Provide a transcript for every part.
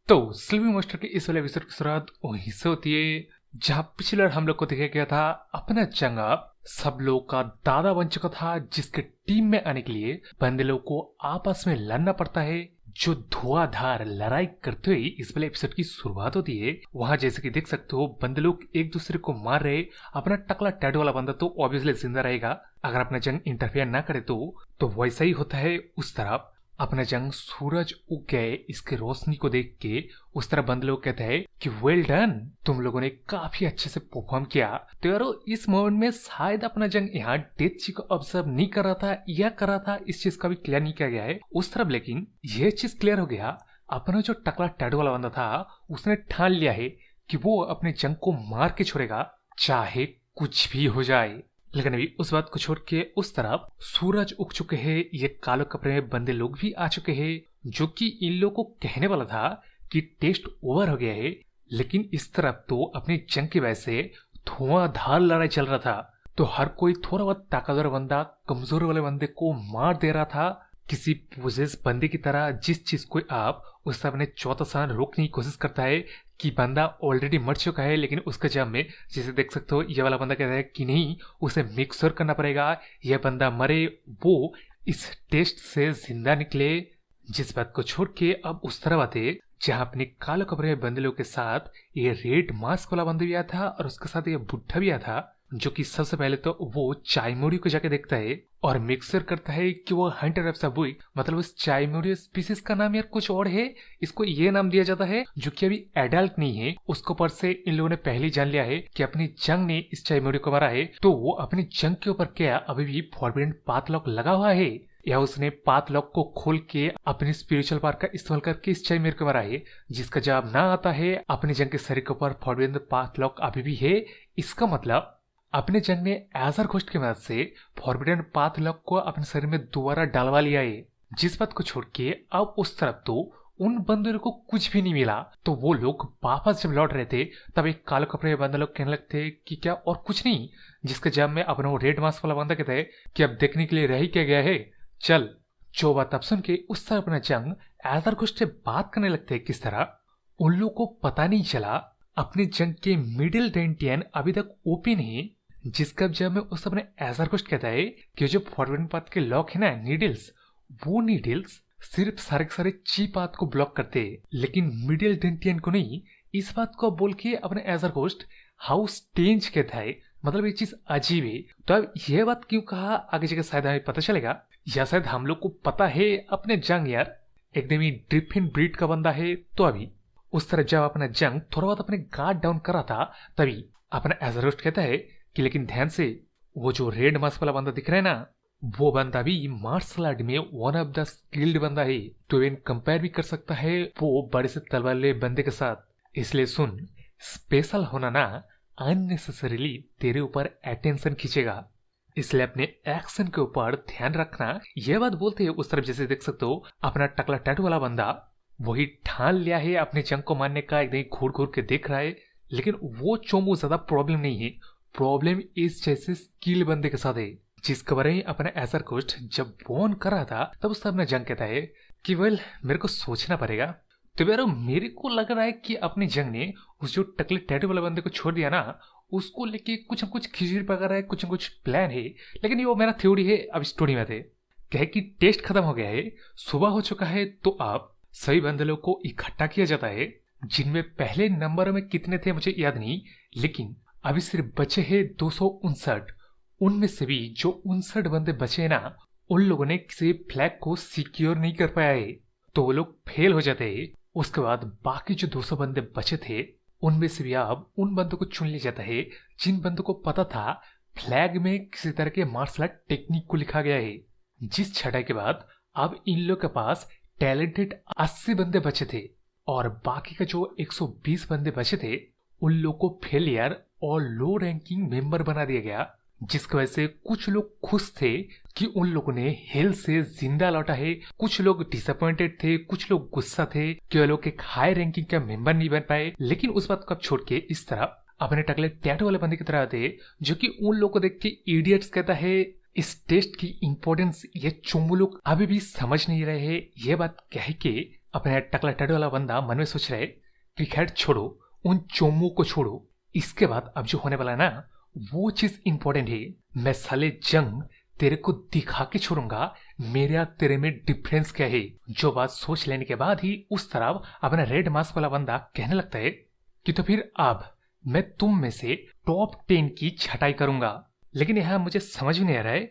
तो sleeping master के इस वाले एपिसोड की शुरुआत वहीं से होती है जहां पिछले बार हम लोग को दिखाया गया था अपना चंगा सब लोग का दादा बन चुका था, जिसके टीम में आने के लिए बंदे लोग को आपस में लड़ना पड़ता है। जो धुआंधार लड़ाई करते हुए इस वाले एपिसोड की शुरुआत होती है, वहां जैसे कि देख सकते हो बंदे लोग एक दूसरे को मार रहे। अपना टकला टैटू वाला बंदा तो ऑब्वियसली जिंदा रहेगा अगर अपना जंग इंटरफेयर ना करे तो वैसा ही होता है। उस तरफ अपना जंग सूरज उग गए इसके रोशनी को देख के उस तरह बंद लोग कहते हैं कि वेल डन, तुम लोगों ने काफी अच्छे से परफॉर्म किया। तो यारो इस मोमेंट में शायद अपना जंग यहाँ डेथ जी को ऑब्जर्व नहीं कर रहा था या कर रहा था, इस चीज का भी क्लियर नहीं किया गया है उस तरफ। लेकिन यह चीज क्लियर हो गया, अपना जो टकला टैटू वाला बंदा था उसने ठान लिया है कि वो अपने जंग को मार के छोड़ेगा चाहे कुछ भी हो जाए। लेकिन अभी उस बात को छोड़ के उस तरफ सूरज उग चुके हैं, ये कालो कपड़े में बंदे लोग भी आ चुके हैं, जो कि इन लोगों को कहने वाला था कि टेस्ट ओवर हो गया है। लेकिन इस तरफ तो अपनी जंग की वजह से धुआंधार लड़ाई चल रहा था, तो हर कोई थोड़ा बहुत ताकतवर बंदा कमजोर वाले बंदे को मार दे रहा था किसी पोजेस बंदे की तरह। जिस चीज को आप उस तरफ ने चौथा स्थान रोकने की कोशिश करता है कि बंदा ऑलरेडी मर चुका है, लेकिन उसके जवाब में जैसे देख सकते हो ये वाला बंदा कहता है कि नहीं, उसे मेक श्योर करना पड़ेगा यह बंदा मरे, वो इस टेस्ट से जिंदा निकले। जिस बात को छोड़ के अब उस तरफ आते जहां अपने कालो कपड़े में बंदे लोग के साथ ये रेड मास्क वाला बंदा भी आया था और उसके साथ ये बुढ़ा भी आया था, जो कि सबसे पहले तो वो चायमोरी को जाके देखता है और मिक्सर करता है कि वो हंटर ऑफ सबुई, मतलब उस चायमोरी स्पीसीज का नाम यार कुछ और है, इसको ये नाम दिया जाता है, जो कि अभी एडल्ट नहीं है। उसको ऊपर से इन लोगों ने पहले जान लिया है कि अपनी जंग ने इस चायमोरी को मारा है, तो वो अपनी जंग के ऊपर क्या अभी भी फॉरबिडन पाथ लॉक लगा हुआ है या उसने पाथ लॉक को खोल के अपनी स्पिरिचुअल पावर का इस्तेमाल करके इस चायमोरी को मारा है। जिसका जवाब ना आता है अपनी जंग के शरीर के ऊपर फॉरबिडन पाथ लॉक अभी भी है। इसका मतलब अपने जंग ने एजर घोस्ट की मदद से फॉरबिडन पाथ लॉक को अपने शरीर में दोबारा डालवा लिया है। जिस बात को छोड़ के अब उस तरफ तो उन बंदरों को कुछ भी नहीं मिला, तो वो लोग वापस जब लौट रहे थे तब एक काले कपड़े में बंदे लोग कहने लगते कि क्या और कुछ नहीं, जिसके जवाब में अपना वो रेड मास्क वाला बंदा कहता है कि अब देखने के लिए रह ही क्या गया है, चल। जो बात अब सुन के उस तरह अपना जंग एजर घोस्ट से बात करने लगते है किस तरह उन लोग को पता नहीं चला अपने जंग के मिडिल डेंटियन अभी तक ओपन है। जिसका जब में उस अपने एजर घोस्ट कहता है कि जो फॉरबिडन पाथ के लॉक है ना नीडल्स, वो नीडल्स सिर्फ सारे के सारे ची पाथ को ब्लॉक करते हैं लेकिन मिडिल डेंटियन को नहीं। इस बात को बोल के अपने एजर घोस्ट हाउस टेंज कहता है, मतलब ये चीज अजीब है। तो अब यह बात क्यों कहा आगे जगह शायद हमें पता चलेगा, या शायद हम लोग को पता है अपने जंग यार एकदम ही डिफरेंट ब्रीड का बंदा है। तो अभी उस तरह जब अपना जंग थोड़ा बहुत अपने गार्ड डाउन कर रहा था तभी अपना एजर घोस्ट कहता है कि लेकिन ध्यान से, वो जो रेड मास्क वाला बंदा दिख रहा है ना, वो बंदा भी मार्शल आर्ट में वन ऑफ द स्किल्ड बंदा है, तो इन कंपेयर भी कर सकता है वो बड़े से तलवार ले बंदे के साथ। इसलिए सुन, स्पेशल होना ना अननेसेसरीली तेरे ऊपर अटेंशन खींचेगा, इसलिए अपने एक्शन के ऊपर ध्यान रखना। यह बात बोलते हैं उस तरफ जैसे देख सकते हो अपना टकला टैटू वाला बंदा वही ठान लिया है अपने जंग को मारने का, एकदम घूर घूर के देख रहा है। लेकिन वो चोमू ज्यादा प्रॉब्लम नहीं है, प्रॉब्लम इस जैसे स्किल बंदे के साथ है। जिसके बारे में अपना एजर घोस्ट जब वॉर्न कर रहा था तब उससे अपना जंग कहता है कि वेल मेरे को सोचना पड़ेगा। तो यार मेरे को लग रहा है कि अपनी जंग ने उस जो टकले टैटू वाले बंदे को छोड़ दिया ना, उसको लेके कुछ न कुछ खिचड़ी पका रहा है, कुछ न कुछ प्लान है। लेकिन ये वो मेरा थ्योरी है, अब स्टोरी में थे कहे कि टेस्ट खत्म हो गया है, सुबह हो चुका है, तो अब सभी बंदे लोग को इकट्ठा किया जाता है, जिनमें पहले नंबर में कितने थे मुझे याद नहीं, लेकिन अभी सिर्फ बचे हैं 259। उनमें से भी जो 59 बंदे बचे हैं ना, उन लोगों ने किसी फ्लैग को सिक्योर नहीं कर पाया है, तो वो लोग फेल हो जाते हैं। उसके बाद बाकी जो 200 बंदे बचे थे उनमें से भी अब उन बंदों को चुन लिया जाता है जिन बंदों को पता था फ्लैग में किसी तरह के मार्शल आर्ट टेक्निक को लिखा गया है। जिस छटाई के बाद अब इन लोग के पास टैलेंटेड 80 बंदे बचे थे और बाकी का जो 120 बंदे बचे थे उन लोग को फेलियर और लो रैंकिंग मेंबर बना दिया गया। जिसकी वजह से कुछ लोग खुश थे कि उन लोगों ने हेल से जिंदा लौटा है, कुछ लोग डिसअपॉइंटेड थे, कुछ लोग गुस्सा थे कि वो लोग एक हाई रैंकिंग का मेंबर नहीं बन पाए। लेकिन उस बात को अब छोड़ के इस तरह अपने टकले टैटू वाले बंदे की तरह आते जो कि उन लोग को देख के इडियट्स कहता है इस टेस्ट की इंपॉर्टेंस ये चुम्बू लोग अभी भी समझ नहीं रहे हैं। ये बात कह के अपने टकला टैटू वाला बंदा मन में सोच रहा है क्रिकेट छोड़ो, उन चोमों को छोड़ो, इसके बाद अब जो होने वाला है ना वो चीज इंपॉर्टेंट है। मैं साले जंग तेरे को दिखा के छोड़ूंगा मेरे और तेरे में डिफरेंस क्या है। जो बात सोच लेने के बाद ही उस तरफ अपना रेड मास्क वाला बंदा कहने लगता है कि तो फिर अब मैं तुम में से टॉप 10 की छटाई करूंगा। लेकिन यहाँ मुझे समझ में नहीं आ रहा है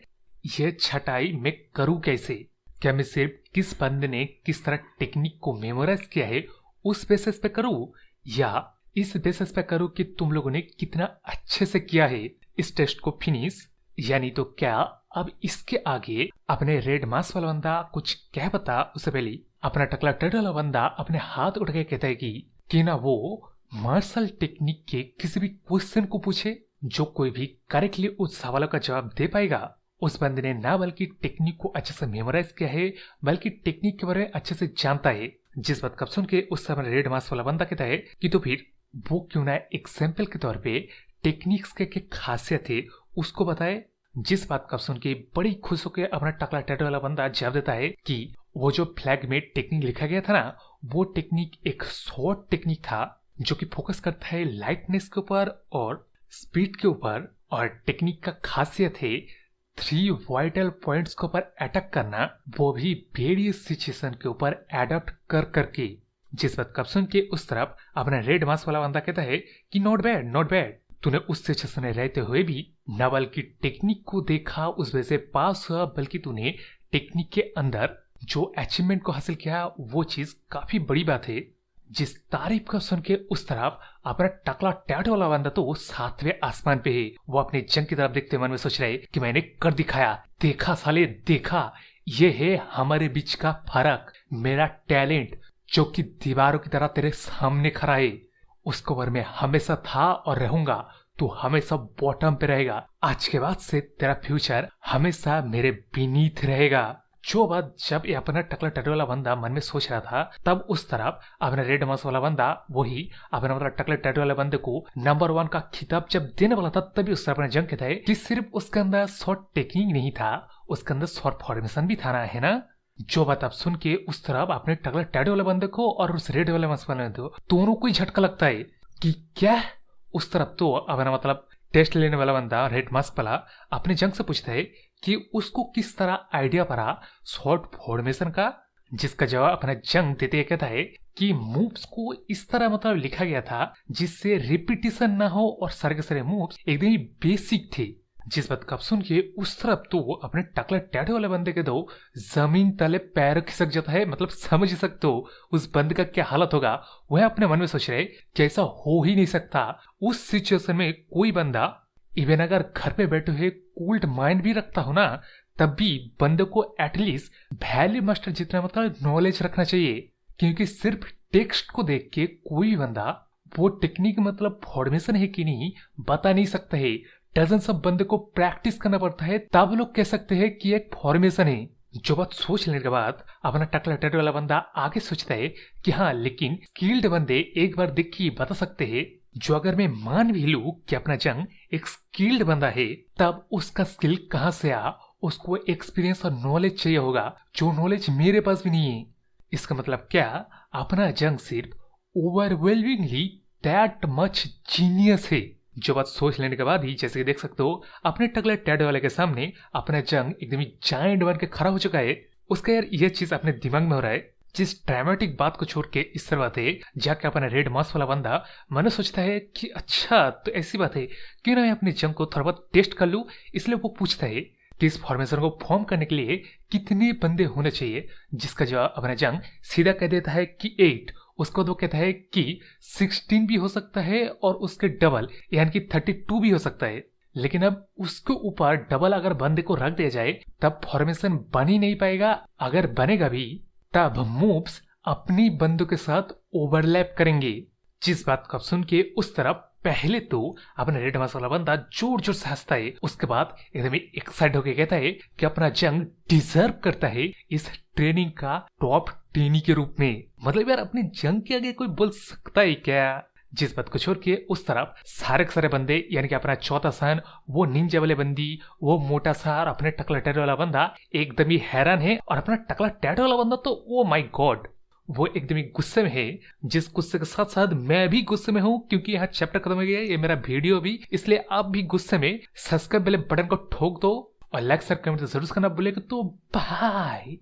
ये छटाई मैं करूं कैसे। क्या मैं सिर्फ किस बंदे ने किस तरह टेक्निक को मेमोराइज किया है उस बेसिस पे करूं, या इस बेसिस पे करूं कि तुम लोगों ने कितना अच्छे से किया है इस टेस्ट को फिनिश। यानी तो क्या अब इसके आगे अपने रेड मास्क वाला बंदा कुछ कह बता उससे पहले अपना टकला टैटू वाला बंदा अपने हाथ उठ के कहता है कि ना वो मार्शल टेक्निक के किसी भी क्वेश्चन को पूछे, जो कोई भी करेक्टली उस सवालों का जवाब दे पाएगा उस बंदे ने ना बल्कि टेक्निक को अच्छे से मेमोराइज किया है बल्कि टेक्निक के बारे में अच्छे से जानता है। जिस बात का सुन के उस समय रेड मास्क वाला बंदा कहता है कि तो फिर वो क्यों ना एग्जाम्पल के तौर पे टेक्निक्स के खासियत है उसको बताए। जिस बात का सुन के बड़ी खुश होकर अपना टकला टैटू वाला बंदा जवाब देता है कि वो जो फ्लैग में टेक्निक लिखा गया था ना वो टेक्निक एक शॉर्ट टेक्निक था जो कि फोकस करता है लाइटनेस के ऊपर और स्पीड के ऊपर, और टेक्निक का खासियत है 3 वाइटल पॉइंट्स के ऊपर अटैक करना, वो भी वेरियस सिचुएशन के ऊपर एडप्ट कर करके। जिस बात का सुन के उस तरफ अपना रेड मास्क वाला बंदा कहता है कि नॉट बैड नॉट बैड, तूने उस सिचुएशन में रहते हुए भी न बल्कि टेक्निक को देखा उस वजह से पास हुआ बल्कि तूने टेक्निक के अंदर जो अचीवमेंट को हासिल किया वो चीज काफी बड़ी बात है। जिस तारीफ का सुन के उस तरफ अपना टकला टैटू वाला बंदा तो 7वें आसमान पे है। वो अपने जंग की तरफ देखते मन में सोच रहे कि मैंने कर दिखाया, देखा साले देखा, ये है हमारे बीच का फर्क, मेरा टैलेंट जो कि दीवारों की तरह तेरे सामने खड़ा है उसको पर मैं हमेशा था और रहूंगा, तू हमेशा बॉटम पे रहेगा, आज के बाद से तेरा फ्यूचर हमेशा मेरे बीनीथ रहेगा। जो बात जब ये अपना टकला टैटू वाला बंदा मन में सोच रहा था तब उस तरफ अपना रेड मास्क वाला बंदा वही अपना मतलब टकला टैटू वाले बंदे को नंबर 1 का खिताब जब देने वाला था तभी उस तरफ अपना जंग कहता है कि सिर्फ उसके अंदर शॉर्ट टेक्निक नहीं था, उसके अंदर शॉर्ट फॉर्मेशन भी था ना, है ना। जो बात आप सुन के उस तरफ अपने टकला टैटू वाले बंदे को और उस रेड वाले मास्क वाले बंदे को दोनों को ही झटका लगता है कि क्या। उस तरफ तो अपना मतलब टेस्ट लेने वाला बंदा रेड मास्क वाला अपने जंग से पूछता है कि उसको किस तरह आइडिया पड़ा शॉर्ट फॉर्मेशन का, जिसका जवाब अपना जंग देते कहता है कि मूव्स को इस तरह मतलब लिखा गया था जिससे रिपीटिशन ना हो और सारे के सारे मूव्स एकदम ही बेसिक थे। जिस बात का सुन के उस तरफ तो अपने टकला टैटू वाले बंदे के दो जमीन तले पैर खिसक जाता है, मतलब समझ सकते हो उस बंदे का क्या हालत होगा। वह अपने मन में सोच रहे कि ऐसा हो ही नहीं सकता, उस सिचुएशन में कोई बंदा इवन अगर घर पे बैठे हुए कूल्ड माइंड भी रखता हो ना तब भी बंदे को एटलीस्ट वैल्यू मास्टर जितना मतलब नॉलेज रखना चाहिए, क्योंकि सिर्फ टेक्स्ट को देख के कोई बंदा वो टेक्निक मतलब फॉर्मेशन है कि नहीं बता नहीं सकता है। डजन सब बंदे को प्रैक्टिस करना पड़ता है तब लोग कह सकते हैं कि एक फॉर्मेशन है। जो बात सोच लेने के बाद अपना टकला टैटू वाला बंदा आगे सोचता है कि हाँ लेकिन स्किल्ड बंदे एक बार देख के बता सकते हैं। जो अगर मैं मान भी लूं कि अपना जंग एक स्किल्ड बंदा है तब उसका स्किल कहां से आ, उसको एक्सपीरियंस और नॉलेज चाहिए होगा जो नॉलेज मेरे पास भी नहीं है। इसका मतलब क्या, अपना जंग सिर्फ ओवरवेलमिंगली दैट मच जीनियस है। जो बात सोच लेने के बाद ही जैसे कि देख सकते हो अपने टकला टैटू वाले के सामने अपना जंग एकदम ही जायंट बन के खड़ा हो चुका है। उसका यार ये चीज अपने दिमाग में हो रहा है। जिस ड्रामेटिक बात को छोड़ के इस तरह बात है जाके अपना रेड मास्क वाला बंदा मन सोचता है कि अच्छा तो ऐसी बात है क्यों ना मैं अपने जंग को थोड़ा बहुत टेस्ट कर लूं। इसलिए वो पूछता है कि इस फॉर्मेशन को फॉर्म करने के लिए कितने बंदे होने चाहिए, जिसका जवाब अपना जंग सीधा कह देता है कि 8। उसको तो कहता है कि 16 भी हो सकता है और उसके डबल यानी कि 32 भी हो सकता है। लेकिन अब उसके ऊपर डबल अगर बंदे को रख दिया जाए तब फॉर्मेशन बन ही नहीं पाएगा, अगर बनेगा भी तब मूव्स अपनी बंदों के साथ ओवरलैप करेंगे। जिस बात को सुन के उस तरफ पहले तो अपना रेड मास्क वाला बंदा जोर जोर से हंसता है, उसके बाद एकदम एक्साइट होकर कहता है कि अपना जंग डिजर्व करता है इस ट्रेनिंग का टॉप 10 के रूप में। मतलब यार अपने जंग के आगे कोई बोल सकता है क्या। जिस बात को छोड़ के उस तरफ सारे के सारे बंदे यानी कि अपना चौथा सन वो निंजा वाले बंदी वो मोटा सा और अपने टकला टैटू वाला बंदा एकदम ही हैरान है। और अपना टकला टैटू वाला बंदा तो ओ माय गॉड वो एकदम ही गुस्से में है, जिस गुस्से के साथ साथ मैं भी गुस्से में हूं, क्योंकि यहाँ चैप्टर खत्म हो गया है, ये मेरा वीडियो भी, इसलिए आप भी गुस्से में सब्सक्राइब वाले बटन को ठोक दो और लाइक शेयर कमेंट जरूर करना भूलेगा। तो बाय।